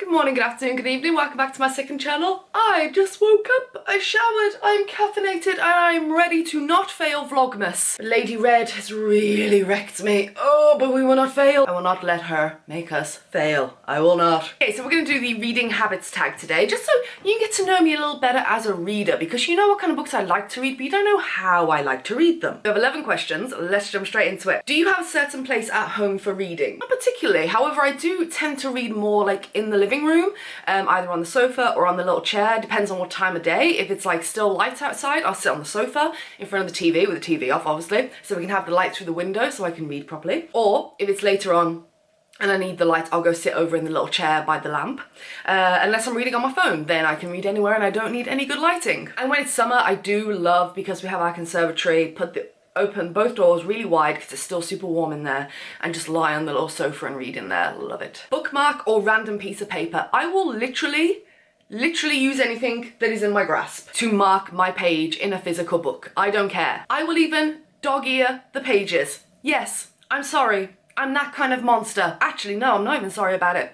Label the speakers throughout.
Speaker 1: Good morning, good afternoon, good evening, welcome back to my second channel. I just woke up, I showered, I'm caffeinated and I'm ready to not fail Vlogmas. Lady Red has really wrecked me. Oh, but we will not fail. I will not let her make us fail. I will not. Okay, so we're going to do the reading habits tag today, just so you can get to know me a little better as a reader, because you know what kind of books I like to read, but you don't know how I like to read them. We have 11 questions, let's jump straight into it. Do you have a certain place at home for reading? Not particularly, however I do tend to read more like in the living room, either on the sofa or on the little chair, depends on what time of day. If it's like still light outside, I'll sit on the sofa in front of the TV, with the TV off obviously, so we can have the light through the window so I can read properly. Or if it's later on and I need the light, I'll go sit over in the little chair by the lamp. Unless I'm reading on my phone, then I can read anywhere and I don't need any good lighting. And when it's summer, I do love, because we have our conservatory, open both doors really wide because it's still super warm in there, and just lie on the little sofa and read in there. Love it. Bookmark or random piece of paper. I will literally use anything that is in my grasp to mark my page in a physical book. I don't care. I will even dog-ear the pages. Yes, I'm sorry. I'm that kind of monster. Actually, no, I'm not even sorry about it.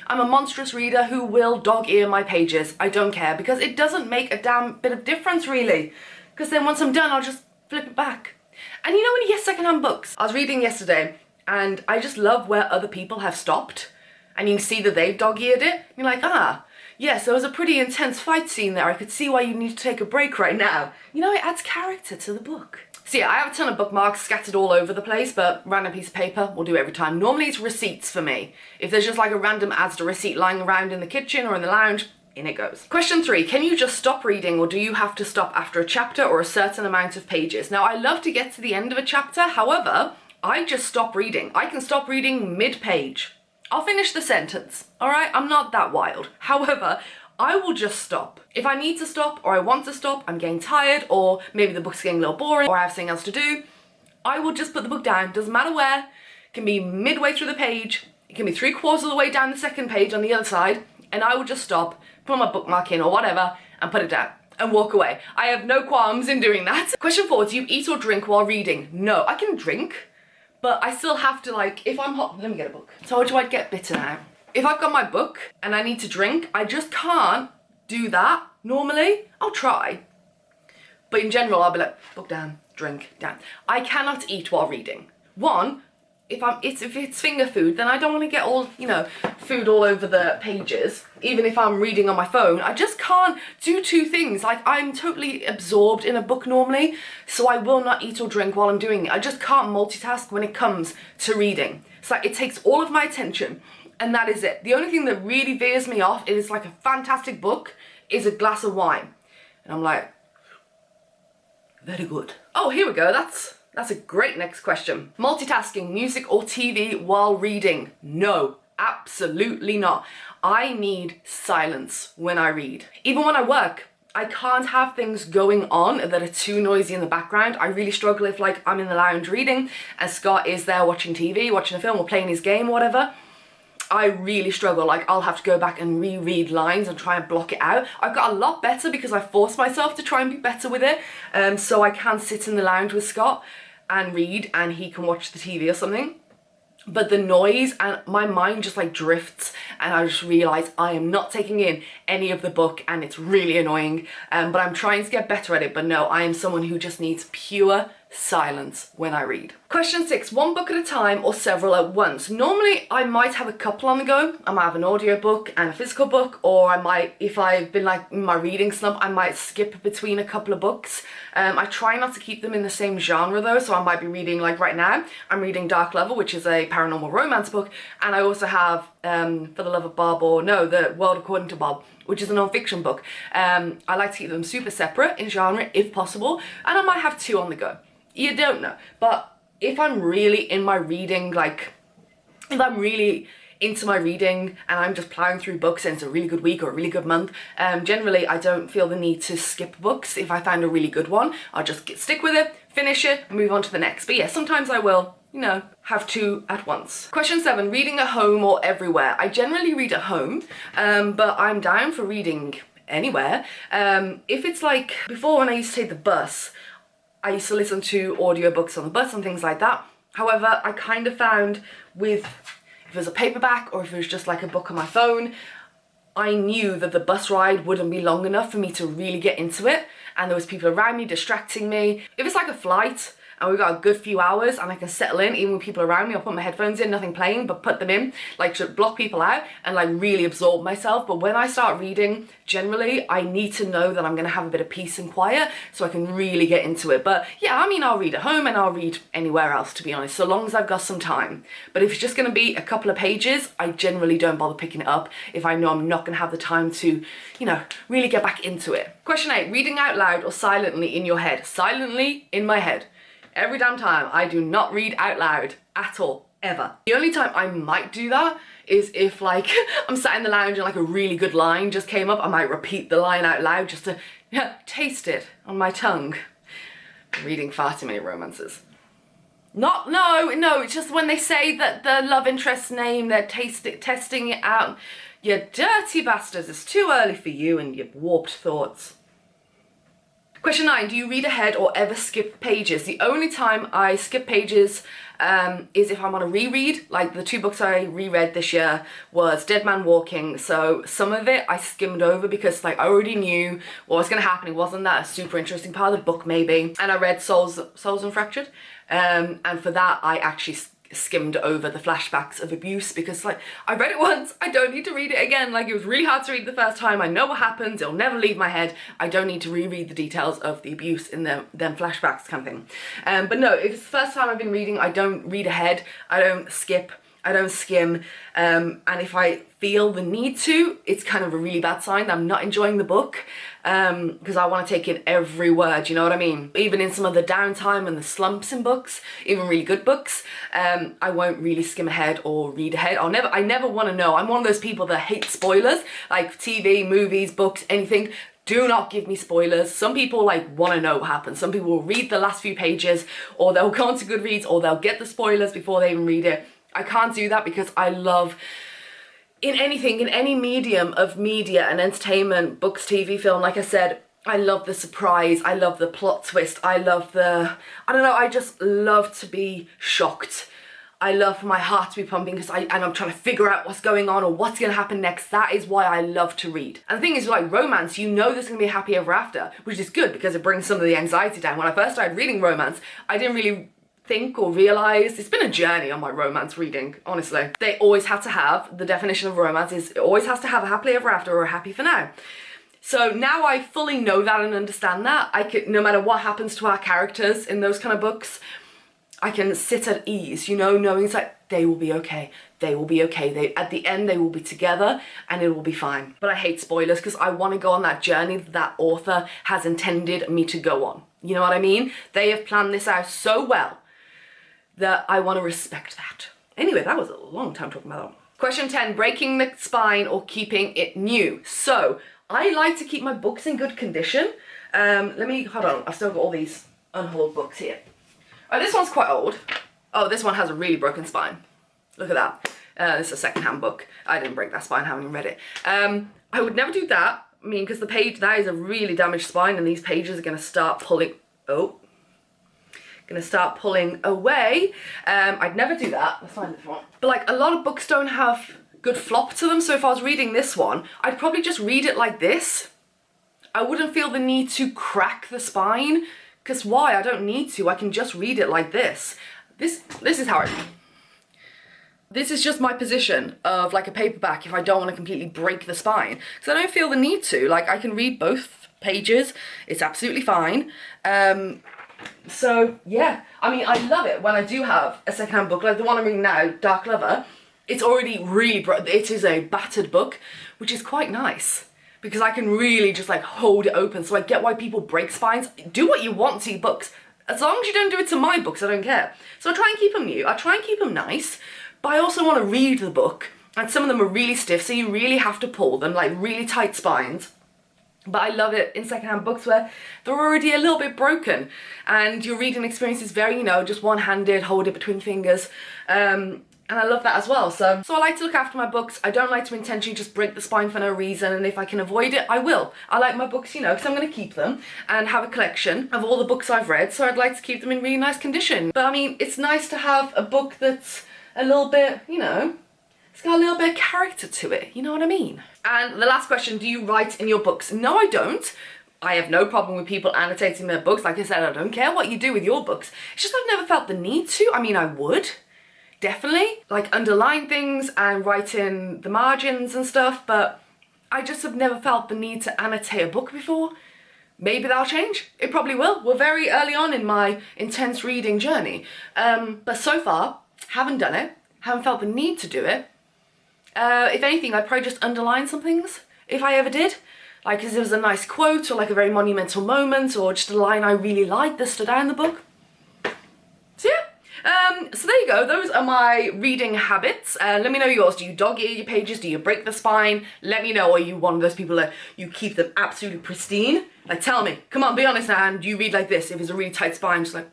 Speaker 1: I'm a monstrous reader who will dog-ear my pages. I don't care, because it doesn't make a damn bit of difference really. Because then once I'm done, I'll just flip it back. And you know when you get secondhand books? I was reading yesterday and I just love where other people have stopped and you can see that they've dog-eared it. You're like, ah, yes, there was a pretty intense fight scene there. I could see why you need to take a break right now. You know, it adds character to the book. So yeah, I have a ton of bookmarks scattered all over the place, but random piece of paper will do every time. Normally it's receipts for me. If there's just like a random Asda receipt lying around in the kitchen or in the lounge, in it goes. Question 3, can you just stop reading, or do you have to stop after a chapter or a certain amount of pages? Now, I love to get to the end of a chapter, however, I just stop reading. I can stop reading mid-page. I'll finish the sentence, all right? I'm not that wild. However, I will just stop. If I need to stop or I want to stop, I'm getting tired, or maybe the book's getting a little boring, or I have something else to do, I will just put the book down. Doesn't matter where. It can be midway through the page. It can be 3/4 of the way down the second page on the other side, and I will just stop, put my bookmark in or whatever, and put it down and walk away. I have no qualms in doing that. Question 4, do you eat or drink while reading? No, I can drink, but I still have to, like, if I'm hot, let me get a book. So do I get bitter now? If I've got my book and I need to drink, I just can't do that normally. I'll try, but in general, I'll be like, book down, drink down. I cannot eat while reading. One, if it's finger food, then I don't want to get all, you know, food all over the pages. Even if I'm reading on my phone, I just can't do two things. Like, I'm totally absorbed in a book normally, so I will not eat or drink while I'm doing it. I just can't multitask when it comes to reading. It's like it takes all of my attention, and that is it. The only thing that really veers me off, it is like a fantastic book, is a glass of wine. And I'm like, very good. Oh, here we go, that's a great next question. Multitasking, music or TV while reading? No, absolutely not. I need silence when I read. Even when I work, I can't have things going on that are too noisy in the background. I really struggle if, like, I'm in the lounge reading and Scott is there watching TV, watching a film or playing his game or whatever. I really struggle. Like, I'll have to go back and reread lines and try and block it out. I've got a lot better because I forced myself to try and be better with it. So I can sit in the lounge with Scott and read, and he can watch the TV or something. But the noise, and my mind just like drifts, and I just realise I am not taking in any of the book, and it's really annoying. But I'm trying to get better at it. But no, I am someone who just needs pure silence when I read. Question 6, one book at a time or several at once? Normally I might have a couple on the go. I might have an audiobook and a physical book, or I might, if I've been like in my reading slump, I might skip between a couple of books. I try not to keep them in the same genre though, so I might be reading, like right now, I'm reading Dark Level, which is a paranormal romance book, and I also have For the Love of Bob, or no, The World According to Bob, which is a non-fiction book. I like to keep them super separate in genre if possible, and I might have 2 on the go. You don't know, but if I'm really in my reading, like if I'm really into my reading and I'm just plowing through books and it's a really good week or a really good month, generally I don't feel the need to skip books. If I find a really good one, I'll just stick with it, finish it, move on to the next. But yeah, sometimes I will, you know, have 2 at once. Question 7, reading at home or everywhere? I generally read at home, but I'm down for reading anywhere. If it's like, before when I used to take the bus, I used to listen to audiobooks on the bus and things like that. However, I kind of found with, if it was a paperback or if it was just like a book on my phone, I knew that the bus ride wouldn't be long enough for me to really get into it, and there was people around me distracting me. If it's like a flight and we've got a good few hours and I can settle in even with people around me, I'll put my headphones in, nothing playing, but put them in, like to block people out and like really absorb myself. But when I start reading, generally I need to know that I'm gonna have a bit of peace and quiet so I can really get into it. But yeah, I mean, I'll read at home and I'll read anywhere else, to be honest, so long as I've got some time. But if it's just gonna be a couple of pages, I generally don't bother picking it up if I know I'm not gonna have the time to, you know, really get back into it. Question 8, reading out loud or silently in your head? Silently in my head. Every damn time. I do not read out loud at all, ever. The only time I might do that is if like I'm sat in the lounge and like a really good line just came up, I might repeat the line out loud just to taste it on my tongue. I'm reading far too many romances. No, it's just when they say that the love interest's name, they're testing it out. You dirty bastards, it's too early for you and your warped thoughts. Question 9, do you read ahead or ever skip pages? The only time I skip pages is if I want to reread. Like the 2 books I reread this year was Dead Man Walking, so some of it I skimmed over because like I already knew what was going to happen. It wasn't that a super interesting part of the book maybe. And I read Souls Unfractured, and for that I actually skimmed over the flashbacks of abuse because like I read it once, I don't need to read it again. Like it was really hard to read the first time, I know what happens, it'll never leave my head, I don't need to reread the details of the abuse in them flashbacks kind of thing. But no, if it's the first time I've been reading, I don't read ahead, I don't skip, I don't skim, and if I feel the need to, it's kind of a really bad sign that I'm not enjoying the book, because I want to take in every word, you know what I mean? Even in some of the downtime and the slumps in books, even really good books, I won't really skim ahead or read ahead. I never want to know. I'm one of those people that hate spoilers, like TV, movies, books, anything. Do not give me spoilers. Some people like want to know what happens. Some people will read the last few pages, or they'll go onto Goodreads, or they'll get the spoilers before they even read it. I can't do that because I love, in anything, in any medium of media and entertainment, books, TV, film, like I said, I love the surprise, I love the plot twist, I love the, I don't know, I just love to be shocked. I love for my heart to be pumping because I'm trying to figure out what's going on or what's going to happen next. That is why I love to read. And the thing is, like romance, you know there's going to be a happy ever after, which is good because it brings some of the anxiety down. When I first started reading romance, I didn't really think or realize, it's been a journey on my romance reading, honestly. They always have to have, the definition of romance is it always has to have a happily ever after or a happy for now. So now I fully know that and understand that. I can, no matter what happens to our characters in those kind of books, I can sit at ease, you know, knowing it's like, they will be okay, they will be okay. At the end, they will be together and it will be fine. But I hate spoilers because I want to go on that journey that author has intended me to go on. You know what I mean? They have planned this out so well that I want to respect that. Anyway, that was a long time talking about that. Question 10, breaking the spine or keeping it new. So, I like to keep my books in good condition. Let me, hold on, I've still got all these unhauled books here. Oh, this one's quite old. Oh, this one has a really broken spine. Look at that. This is a second-hand book. I didn't break that spine, having read it. I would never do that. I mean, because the page, that is a really damaged spine and these pages are gonna start pulling, away. I'd never do that. Let's find this one. But like a lot of books don't have good flop to them, so if I was reading this one, I'd probably just read it like this. I wouldn't feel the need to crack the spine, because why? I don't need to. I can just read it like this. This is how this is just my position of like a paperback if I don't want to completely break the spine. So I don't feel the need to. Like I can read both pages. It's absolutely fine. So yeah, I mean, I love it when I do have a secondhand book, like the one I'm reading now, Dark Lover. It's already really, it is a battered book, which is quite nice because I can really just like hold it open. So I get why people break spines. Do what you want to your books. As long as you don't do it to my books, I don't care. So I try and keep them new. I try and keep them nice, but I also want to read the book. And some of them are really stiff, so you really have to pull them, like really tight spines. But I love it in secondhand books where they're already a little bit broken and your reading experience is very, you know, just one-handed, hold it between fingers. And I love that as well. So I like to look after my books. I don't like to intentionally just break the spine for no reason, and if I can avoid it, I will. I like my books, you know, because I'm going to keep them and have a collection of all the books I've read, so I'd like to keep them in really nice condition. But I mean, it's nice to have a book that's a little bit, you know, It's got a little bit of character to it, you know what I mean? And the last question, do you write in your books? No, I don't. I have no problem with people annotating their books. Like I said, I don't care what you do with your books. It's just I've never felt the need to. I mean, I would, definitely. Like underline things and write in the margins and stuff, but I just have never felt the need to annotate a book before. Maybe that'll change. It probably will. We're very early on in my intense reading journey. But so far, haven't done it. Haven't felt the need to do it. If anything, I'd probably just underline some things if I ever did. Like if there was a nice quote or like a very monumental moment or just a line I really liked that stood out in the book. So yeah, so there you go. Those are my reading habits. Let me know yours. Do you dog ear your pages? Do you break the spine? Let me know. Are you one of those people that you keep them absolutely pristine? Like tell me. Come on, be honest now. And do you read like this? If it's a really tight spine, just like...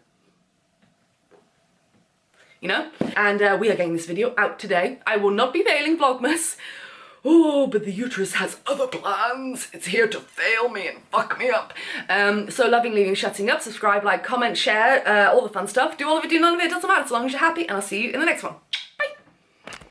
Speaker 1: You know? And we are getting this video out today. I will not be failing Vlogmas. Oh, but the uterus has other plans. It's here to fail me and fuck me up. So loving, leaving, shutting up. Subscribe, like, comment, share, all the fun stuff. Do all of it, do none of it. It doesn't matter as long as you're happy. And I'll see you in the next one.